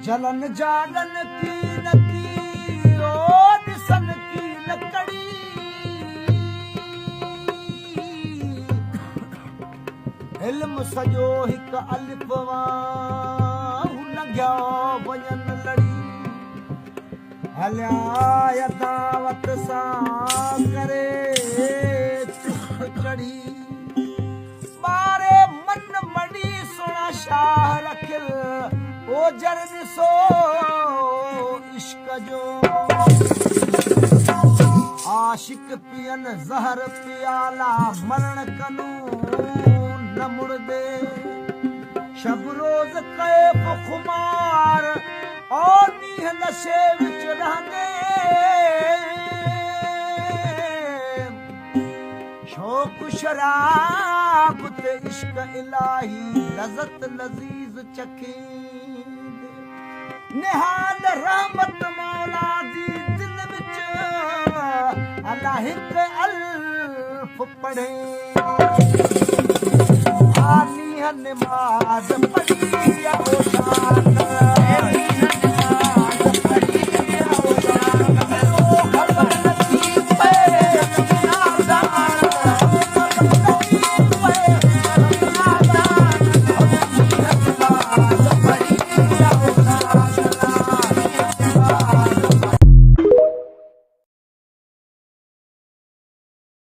जलन जागन की नकी ओ दिसन की लकड़ी इल्म सजो हिक अलिफ लॻिया वञन लड़ी हलिया दावत सां करे चढ़ी बारे मन मड़ी सोना शाह रखिल ओ जर ॾिसो इश्क जो आशिक पियन ज़हर पियाला मरण कनू न मुड़दे शब रोज कैफ खुमार और नीह नशे विच रहंदे शौक शराब ते इश्क इलाही लज़त लज़ीज़ चखींदे निहाल रहमत मौला दी दिल विच अल्लाह हिक अल्फ पढ़े आनी नमाज पढ़ी